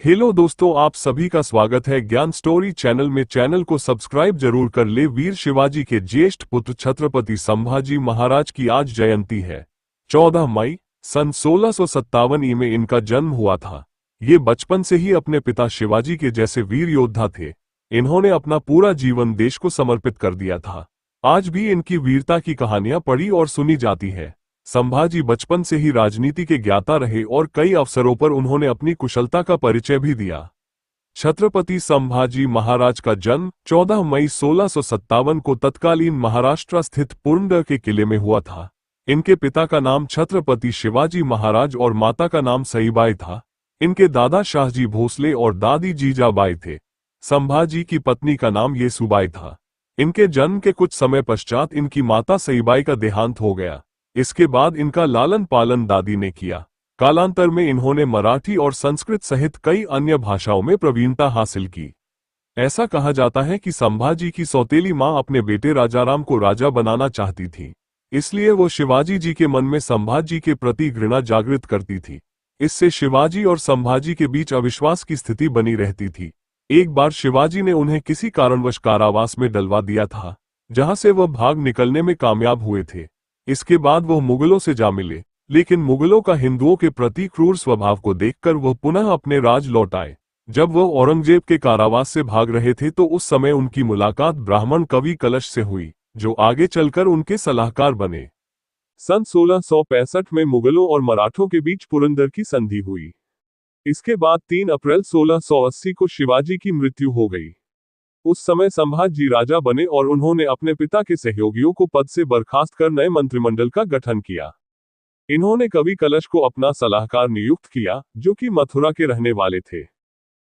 Hello दोस्तों, आप सभी का स्वागत है ज्ञान स्टोरी चैनल में। चैनल को सब्सक्राइब जरूर कर ले। वीर शिवाजी के ज्येष्ठ पुत्र छत्रपति संभाजी महाराज की आज जयंती है। 14 मई सन 1657 में इनका जन्म हुआ था। ये बचपन से ही अपने पिता शिवाजी के जैसे वीर योद्धा थे। इन्होंने अपना पूरा जीवन देश को समर्पित कर दिया था। आज भी इनकी वीरता की कहानियां पढ़ी और सुनी जाती है। संभाजी बचपन से ही राजनीति के ज्ञाता रहे और कई अवसरों पर उन्होंने अपनी कुशलता का परिचय भी दिया। छत्रपति संभाजी महाराज का जन्म 14 मई 1657 को तत्कालीन महाराष्ट्र स्थित पुरंदर के किले में हुआ था। इनके पिता का नाम छत्रपति शिवाजी महाराज और माता का नाम सईबाई था। इनके दादा शाहजी भोसले और दादी जीजाबाई थे। संभाजी की पत्नी का नाम येसुबाई था। इनके जन्म के कुछ समय पश्चात इनकी माता सईबाई का देहांत हो गया। इसके बाद इनका लालन पालन दादी ने किया। कालांतर में इन्होंने मराठी और संस्कृत सहित कई अन्य भाषाओं में प्रवीणता हासिल की। ऐसा कहा जाता है कि संभाजी की सौतेली मां अपने बेटे राजाराम को राजा बनाना चाहती थी, इसलिए वो शिवाजी जी के मन में संभाजी के प्रति घृणा जागृत करती थी। इससे शिवाजी और संभाजी के बीच अविश्वास की स्थिति बनी रहती थी। एक बार शिवाजी ने उन्हें किसी कारणवश कारावास में डलवा दिया था, जहां से वह भाग निकलने में कामयाब हुए थे। इसके बाद वह मुगलों से जा मिले, लेकिन मुगलों का हिंदुओं के प्रति क्रूर स्वभाव को देखकर वह पुनः अपने राज लौट आए। जब वह औरंगजेब के कारावास से भाग रहे थे तो उस समय उनकी मुलाकात ब्राह्मण कवि कलश से हुई, जो आगे चलकर उनके सलाहकार बने। सन 1665 में मुगलों और मराठों के बीच पुरंदर की संधि हुई। इसके बाद 3 अप्रैल 1680 को शिवाजी की मृत्यु हो गई। उस समय संभाजी राजा बने और उन्होंने अपने पिता के सहयोगियों को पद से बर्खास्त कर नए मंत्रिमंडल का गठन किया। इन्होंने कवि कलश को अपना सलाहकार नियुक्त किया, जो कि मथुरा के रहने वाले थे।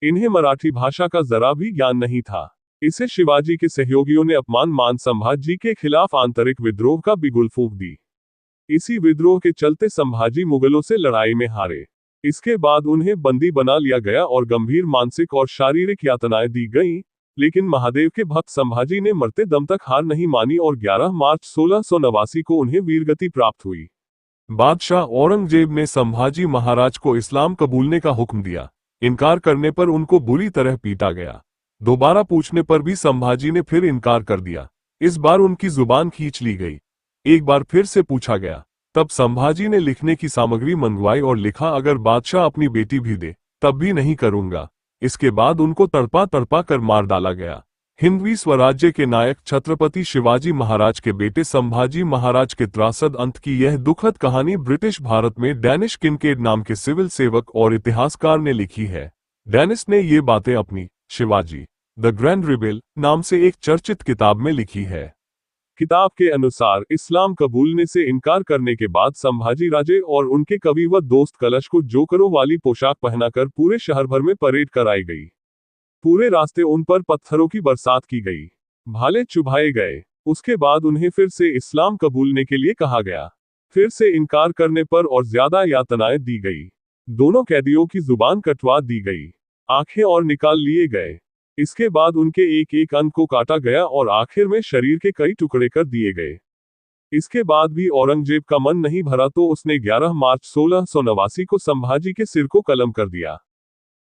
इन्हें मराठी भाषा का जरा भी ज्ञान नहीं था। इसे शिवाजी के सहयोगियों ने अपमान मान संभाजी के खिलाफ आंतरिक विद्रोह का बिगुल फूंक दी। इसी विद्रोह के चलते संभाजी मुगलों से लड़ाई में हारे। इसके बाद उन्हें बंदी बना लिया गया और गंभीर मानसिक और शारीरिक यातनाएं दी गईं। लेकिन महादेव के भक्त संभाजी ने मरते दम तक हार नहीं मानी और 11 मार्च 1689 को उन्हें वीरगति प्राप्त हुई। बादशाह औरंगजेब ने संभाजी महाराज को इस्लाम कबूलने का हुक्म दिया। इनकार करने पर उनको बुरी तरह पीटा गया। दोबारा पूछने पर भी संभाजी ने फिर इनकार कर दिया। इस बार उनकी जुबान खींच ली गई। एक बार फिर से पूछा गया। तब संभाजी ने लिखने की सामग्री मंगवाई और लिखा, अगर बादशाह अपनी बेटी भी दे तब भी नहीं करूंगा। इसके बाद उनको तड़पा तड़पा कर मार डाला गया। हिंदवी स्वराज्य के नायक छत्रपति शिवाजी महाराज के बेटे संभाजी महाराज के त्रासद अंत की यह दुखद कहानी ब्रिटिश भारत में डैनिश किनकेड नाम के सिविल सेवक और इतिहासकार ने लिखी है। डैनिश ने ये बातें अपनी शिवाजी द ग्रैंड रिबेल नाम से एक चर्चित किताब में लिखी है। किताब के अनुसार इस्लाम कबूलने से इनकार करने के बाद संभाजी राजे और उनके कवि व दोस्त कलश को जोकरों वाली पोशाक पहनाकर पूरे शहर भर में परेड कराई गई। पूरे रास्ते उन पर पत्थरों की बरसात की गई, भाले चुभाए गए। उसके बाद उन्हें फिर से इस्लाम कबूलने के लिए कहा गया। फिर से इनकार करने पर और ज्यादा यातनाएं दी गई। दोनों कैदियों की जुबान कटवा दी गई, आंखें और निकाल लिए गए। इसके बाद उनके एक एक अंग को काटा गया और आखिर में शरीर के कई टुकड़े कर दिए गए। इसके बाद भी औरंगजेब का मन नहीं भरा तो उसने 11 मार्च 1689 को संभाजी के सिर को कलम कर दिया।